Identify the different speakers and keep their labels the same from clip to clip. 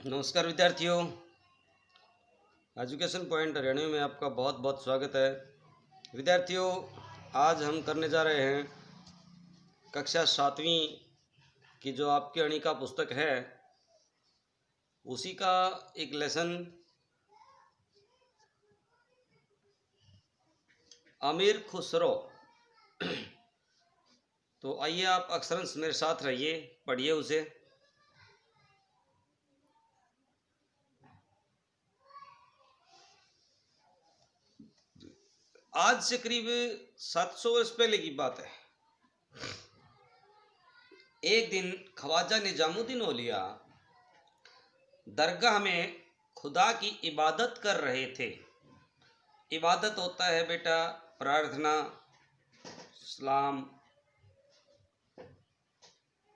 Speaker 1: नमस्कार विद्यार्थियों। Education point Haryana में आपका बहुत बहुत स्वागत है। विद्यार्थियों, आज हम करने जा रहे हैं कक्षा 7वीं की जो आपकी अणिका पुस्तक है उसी का एक लेसन अमीर खुसरो। तो आइए आप अक्षरंश मेरे साथ रहिए, पढ़िए उसे। आज से करीब 700 वर्ष पहले की बात है। एक दिन ख्वाजा निजामुद्दीन औलिया दरगाह में खुदा की इबादत कर रहे थे। इबादत होता है बेटा प्रार्थना, सलाम।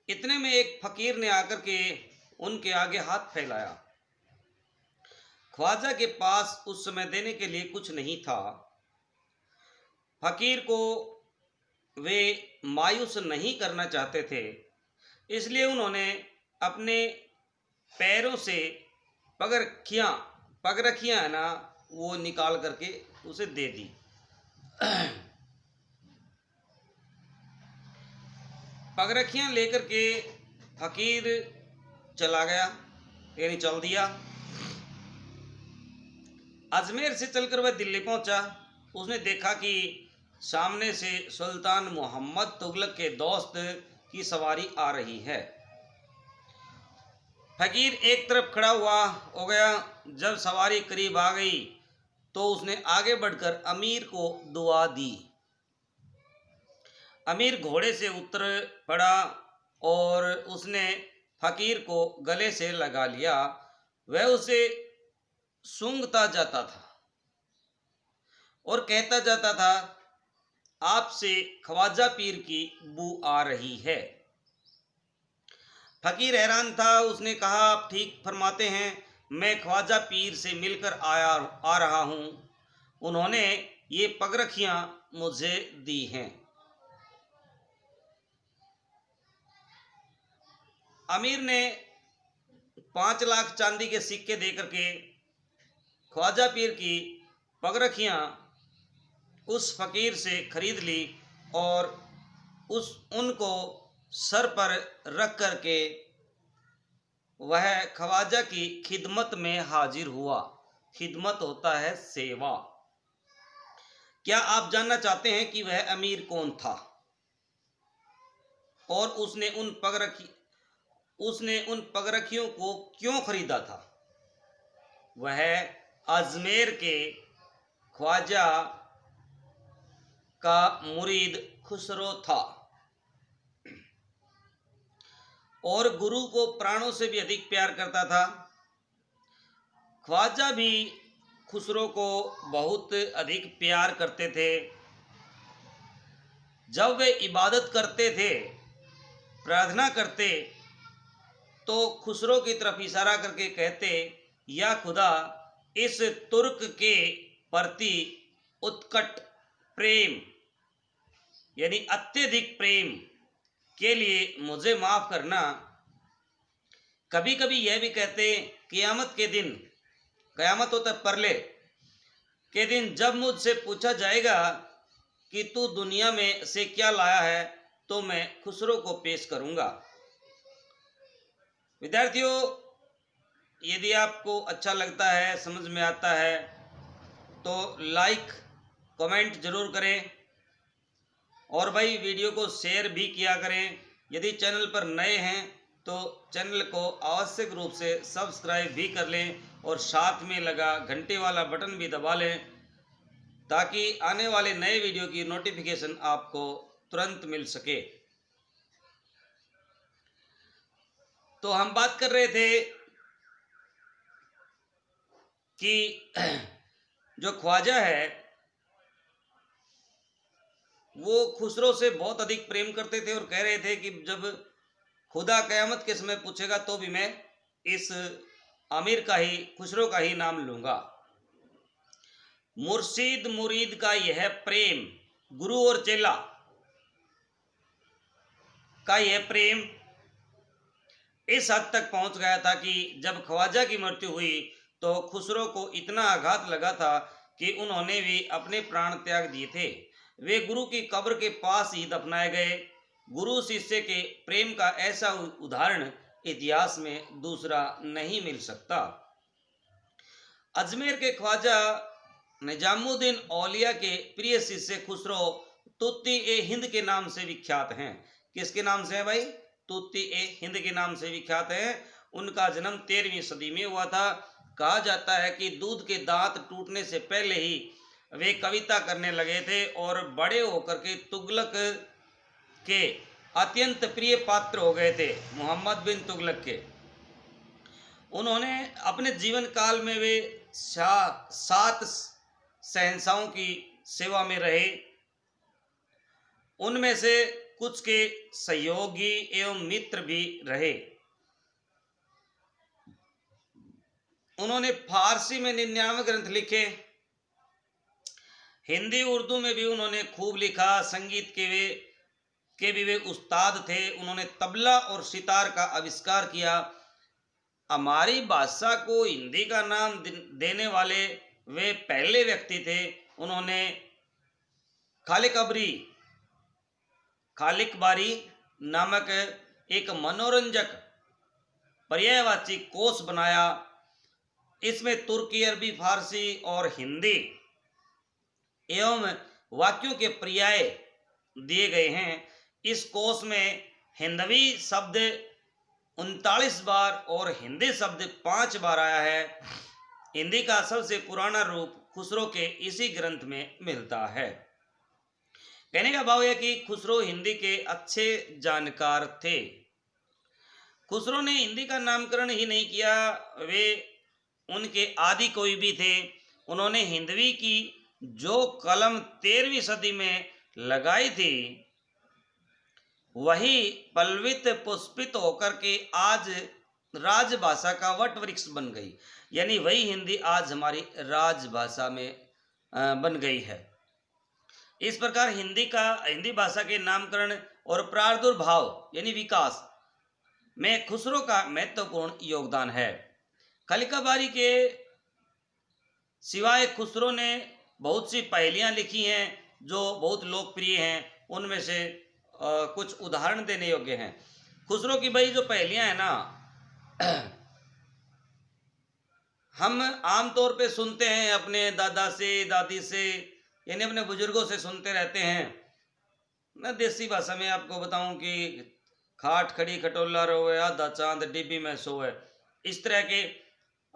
Speaker 1: इतने में एक फकीर ने आकर के उनके आगे हाथ फैलाया। ख्वाजा के पास उस समय देने के लिए कुछ नहीं था। फकीर को वे मायूस नहीं करना चाहते थे, इसलिए उन्होंने अपने पैरों से पगरखियाँ है ना, वो निकाल करके उसे दे दी। पगरखियाँ लेकर के फकीर चला गया, यानी चल दिया। अजमेर से चलकर वह दिल्ली पहुंचा। उसने देखा कि सामने से सुल्तान मोहम्मद तुगलक के दोस्त की सवारी आ रही है। फकीर एक तरफ खड़ा हुआ हो गया। जब सवारी करीब आ गई तो उसने आगे बढ़कर अमीर को दुआ दी। अमीर घोड़े से उतर पड़ा और उसने फकीर को गले से लगा लिया। वह उसे सूंघता जाता था और कहता जाता था, आपसे ख्वाजा पीर की बू आ रही है। फकीर हैरान था। उसने कहा, आप ठीक फरमाते हैं, मैं ख्वाजा पीर से मिलकर आ रहा हूँ। उन्होंने ये पगरखियाँ मुझे दी हैं। अमीर ने 5 लाख चांदी के सिक्के देकर के ख्वाजा पीर की पगरखियाँ उस फकीर से खरीद ली और उनको सर पर रख करके वह ख्वाजा की खिदमत में हाजिर हुआ। खिदमत होता है सेवा। क्या आप जानना चाहते हैं कि वह अमीर कौन था और उसने उन पगरखियों को क्यों खरीदा था? वह अजमेर के ख्वाजा का मुरीद खुसरो था और गुरु को प्राणों से भी अधिक प्यार करता था। ख्वाजा भी खुसरो को बहुत अधिक प्यार करते थे। जब वे इबादत करते थे, प्रार्थना करते, तो खुसरो की तरफ इशारा करके कहते, या खुदा, इस तुर्क के प्रति उत्कट प्रेम यानी अत्यधिक प्रेम के लिए मुझे माफ़ करना। कभी कभी यह भी कहते, क़यामत के दिन, क़यामत होता परले के दिन, जब मुझसे पूछा जाएगा कि तू दुनिया में से क्या लाया है, तो मैं खुसरो को पेश करूँगा। विद्यार्थियों, यदि आपको अच्छा लगता है, समझ में आता है, तो लाइक कमेंट ज़रूर करें और भाई वीडियो को शेयर भी किया करें। यदि चैनल पर नए हैं तो चैनल को आवश्यक रूप से सब्सक्राइब भी कर लें और साथ में लगा घंटे वाला बटन भी दबा लें, ताकि आने वाले नए वीडियो की नोटिफिकेशन आपको तुरंत मिल सके। तो हम बात कर रहे थे कि जो ख्वाजा है वो खुसरो से बहुत अधिक प्रेम करते थे और कह रहे थे कि जब खुदा क़यामत के समय पूछेगा तो भी मैं इस अमीर का ही, खुसरो का ही नाम लूँगा। मुर्शिद मुरीद का यह प्रेम, गुरु और चेला का यह प्रेम इस हद तक पहुंच गया था कि जब ख्वाजा की मृत्यु हुई तो खुसरो को इतना आघात लगा था कि उन्होंने भी अपने प्राण त्याग दिए थे। वे गुरु की कब्र के पास ही दफनाए गए। गुरु शिष्य के प्रेम का ऐसा उदाहरण इतिहास में दूसरा नहीं मिल सकता। अजमेर के ख्वाजा निजामुद्दीन औलिया के प्रिय शिष्य खुसरो तूती ए हिंद के नाम से विख्यात हैं। किसके नाम से है भाई? तूती ए हिंद के नाम से विख्यात है। उनका जन्म 13वीं सदी में हुआ था। कहा जाता है कि दूध के दांत टूटने से पहले ही वे कविता करने लगे थे और बड़े होकर के तुगलक के अत्यंत प्रिय पात्र हो गए थे, मोहम्मद बिन तुगलक के। उन्होंने अपने जीवन काल में वे 7 शहंशाहों की सेवा में रहे। उनमें से कुछ के सहयोगी एवं मित्र भी रहे। उन्होंने फारसी में 99 ग्रंथ लिखे। हिंदी उर्दू में भी उन्होंने खूब लिखा। संगीत के भी वे उस्ताद थे। उन्होंने तबला और सितार का आविष्कार किया। हमारी भाषा को हिंदी का नाम देने वाले वे पहले व्यक्ति थे। उन्होंने खालिक बारी नामक एक मनोरंजक पर्यायवाची कोश बनाया। इसमें तुर्की, अरबी, फारसी और हिंदी एवं वाक्यों के पर्याय दिए गए हैं। इस कोश में हिंदवी शब्द 39 बार और हिंदी शब्द 5 बार आया है। हिंदी का सबसे पुराना रूप खुसरो के इसी ग्रंथ में मिलता है। कहने का भाव है कि खुसरो हिंदी के अच्छे जानकार थे। खुसरो ने हिंदी का नामकरण ही नहीं किया, वे उनके आदि कोई भी थे। उन्होंने हिंदवी की जो कलम 13वीं सदी में लगाई थी वही पल्वित पुष्पित होकर के आज राजभाषा का वट वृक्ष बन गई। यानी वही हिंदी आज हमारी राजभाषा में बन गई है। इस प्रकार हिंदी भाषा के नामकरण और प्रादुर्भाव यानी विकास में खुसरो का महत्वपूर्ण योगदान है। खलिकाबारी के सिवाय खुसरो ने बहुत सी पहेलियां लिखी हैं जो बहुत लोकप्रिय हैं। उनमें से कुछ उदाहरण देने योग्य हैं। खुसरो की भाई जो पहेलियां हैं ना, हम आमतौर पे सुनते हैं अपने दादा से, दादी से, यानी अपने बुजुर्गों से सुनते रहते हैं। मैं देसी भाषा में आपको बताऊं कि खाट खड़ी खटोला रोए, आधा चांद डिब्बी में सोए। इस तरह के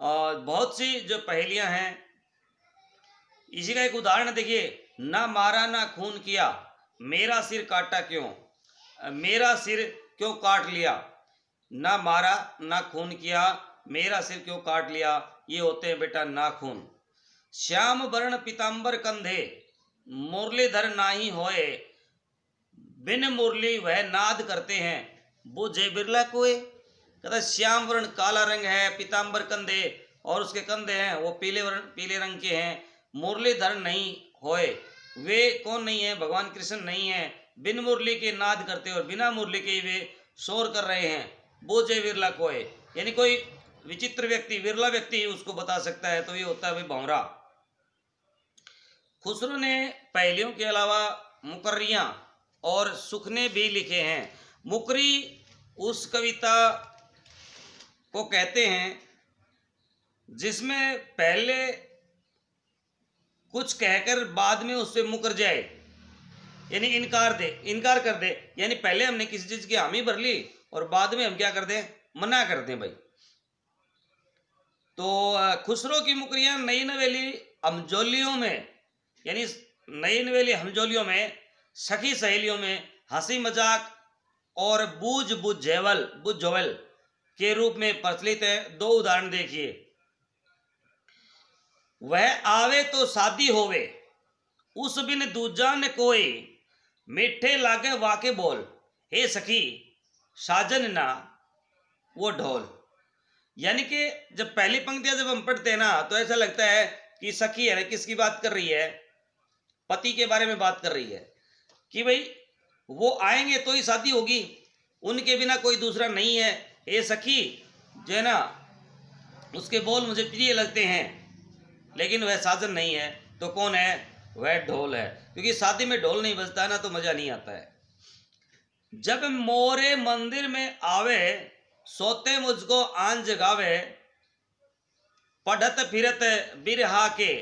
Speaker 1: बहुत सी जो पहेलियां हैं। इसी का एक उदाहरण देखिए, ना मारा ना खून किया, मेरा सिर काटा क्यों? मेरा सिर क्यों काट लिया? ना मारा ना खून किया, मेरा सिर क्यों काट लिया? ये होते हैं बेटा नाखून। श्याम वर्ण पीताम्बर कंधे, मुरलीधर नाही होए, बिन मुरली वह नाद करते हैं, बुझे बिरला कोय। कहता श्याम वर्ण काला रंग है, पीताम्बर कंधे और उसके कंधे हैं वो पीले रंग के हैं। मुरलीधर नहीं होए, वे कौन नहीं है? भगवान कृष्ण नहीं है। बिन मुरली के नाद करते और बिना मुरली के वे शोर कर रहे हैं। बोझे विरला कोय, यानी कोई विचित्र व्यक्ति, विरला व्यक्ति ही उसको बता सकता है, तो ये होता है भाई भौरा। खुसरो ने पहेलियों के अलावा मुकर्रियां और सुखने भी लिखे हैं। मुकरी उस कविता को कहते हैं जिसमें पहले कुछ कहकर बाद में उससे मुकर जाए, यानी इनकार कर दे। यानी पहले हमने किसी चीज की हामी भर ली और बाद में हम क्या कर दें? मना कर दें भाई। तो खुसरो की मुकरियां नई नवेली हमजोलियों में, यानी नई नवेली हमजोलियों में, सखी सहेलियों में, हंसी मजाक और बुझ के रूप में प्रचलित है। 2 उदाहरण देखिए। वह आवे तो शादी होवे, उस बिन दूजा न कोई, मीठे लागे वाके बोल, हे सखी साजन ना वो ढोल। यानी कि जब पहली पंक्तियां जब हम पढ़ते हैं ना तो ऐसा लगता है कि सखी है ना, किसकी बात कर रही है? पति के बारे में बात कर रही है कि भाई वो आएंगे तो ही शादी होगी, उनके बिना कोई दूसरा नहीं है। ए सखी जो है ना, उसके बोल मुझे प्रिय लगते हैं, लेकिन वह साजन नहीं है। तो कौन है? वह ढोल है, क्योंकि शादी में ढोल नहीं बजता है ना तो मजा नहीं आता है। जब मोरे मंदिर में आवे, सोते मुझको आन जगावे, पढ़त फिरत बिरहा के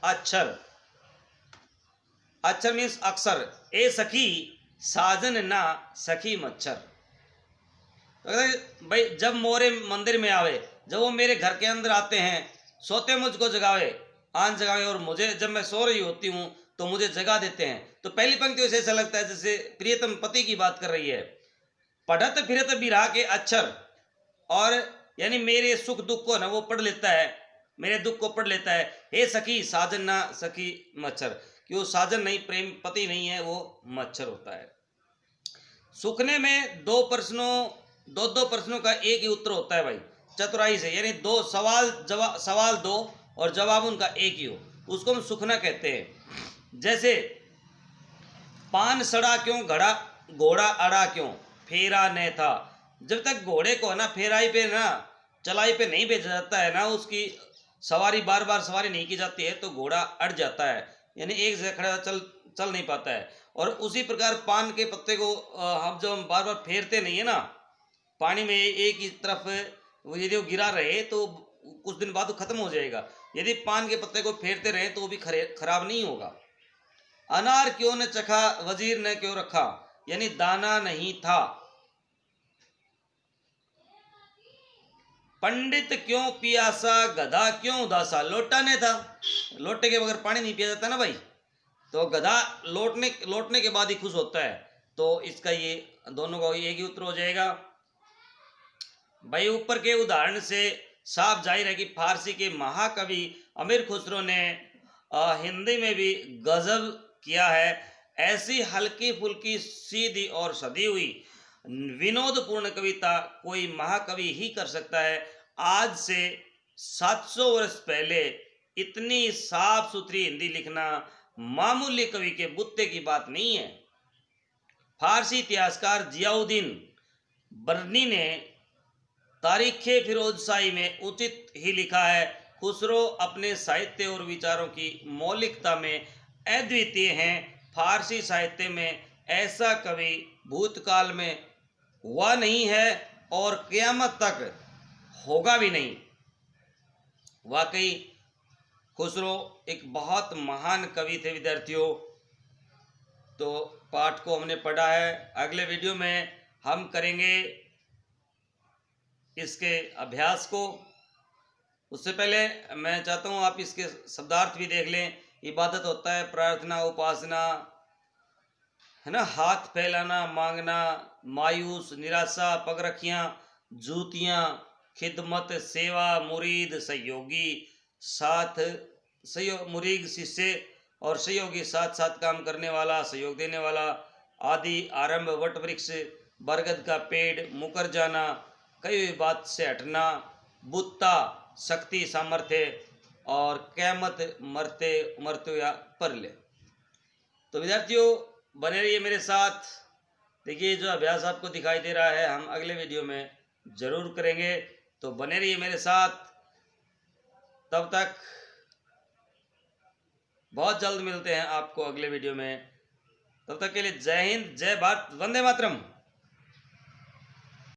Speaker 1: अक्षर। अक्षर मीन्स अक्षर। ए सखी साजन ना सखी मच्छर। तो भाई जब मोरे मंदिर में आवे, जब वो मेरे घर के अंदर आते हैं, सोते मुझको जगावे आन जगावे, और मुझे जब मैं सो रही होती हूँ तो मुझे जगा देते हैं। तो पहली पंक्ति से ऐसा लगता है जैसे प्रियतम पति की बात कर रही है। पढ़त फिरत बिरहा के अक्षर, और यानी मेरे सुख दुख को ना वो पढ़ लेता है, मेरे दुख को पढ़ लेता है। हे सखी साजन ना सखी मच्छर, कि वो साजन नहीं, प्रेम पति नहीं है, वो मच्छर होता है। सुखने में दो प्रश्नों का एक ही उत्तर होता है भाई, चतुराई से, यानी दो सवाल दो और जवाब उनका एक ही हो, उसको हम सुखना कहते हैं। जैसे पान सड़ा क्यों घोड़ा अड़ा क्यों, फेरा न था। जब तक घोड़े को है ना फेराई पे ना चलाई पे नहीं भेजा जाता है ना, उसकी सवारी बार बार सवारी नहीं की जाती है, तो घोड़ा अड़ जाता है, यानी एक जगह खड़ा चल नहीं पाता है। और उसी प्रकार पान के पत्ते को हम जब हम बार बार फेरते नहीं है ना पानी में एक ही तरफ, यदि वो गिरा रहे तो कुछ दिन बाद वो खत्म हो जाएगा। यदि पान के पत्ते को फेरते रहे तो वो भी खराब नहीं होगा। अनार क्यों न चखा वजीर ने क्यों रखा, यानी दाना नहीं था। पंडित क्यों पियासा गधा क्यों उदासा, लोटा ने था, लोटे के बगैर पानी नहीं पिया जाता ना भाई, तो गधा लौटने के बाद ही खुश होता है। तो इसका ये दोनों का एक ही उत्तर हो जाएगा भाई। ऊपर के उदाहरण से साफ जाहिर है कि फारसी के महाकवि अमीर खुसरो ने हिंदी में भी गजब किया है। ऐसी हल्की फुल्की सीधी और सदी हुई विनोदपूर्ण कविता कोई महाकवि ही कर सकता है। आज से 700 वर्ष पहले इतनी साफ सुथरी हिंदी लिखना मामूली कवि के बुत्ते की बात नहीं है। फारसी इतिहासकार जियाउद्दीन बर्नी ने तारीखे फिरोजशाही में उचित ही लिखा है, खुसरो अपने साहित्य और विचारों की मौलिकता में अद्वितीय हैं। फारसी साहित्य में ऐसा कवि भूतकाल में हुआ नहीं है और क़यामत तक होगा भी नहीं। वाकई खुसरो एक बहुत महान कवि थे विद्यार्थियों। तो पाठ को हमने पढ़ा है, अगले वीडियो में हम करेंगे इसके अभ्यास को। उससे पहले मैं चाहता हूँ आप इसके शब्दार्थ भी देख लें। इबादत होता है प्रार्थना, उपासना, है ना, हाथ फैलाना, मांगना, मायूस, निराशा, पगरखियाँ, जूतियाँ, खिदमत, सेवा, मुरीद, सहयोगी, साथ मुरीद शिष्य और सहयोगी, साथ साथ काम करने वाला, सहयोग देने वाला, आदि, आरंभ, वट वृक्ष, बरगद का पेड़, मुकर जाना, कई हुई बात से हटना, बुत्ता, शक्ति, सामर्थ्य, और क़यामत, मरते या परले। तो विद्यार्थियों बने रहिए मेरे साथ। देखिए जो अभ्यास आपको दिखाई दे रहा है हम अगले वीडियो में ज़रूर करेंगे, तो बने रहिए मेरे साथ। तब तक बहुत जल्द मिलते हैं आपको अगले वीडियो में। तब तक के लिए जय हिंद, जय भारत, वंदे मातरम।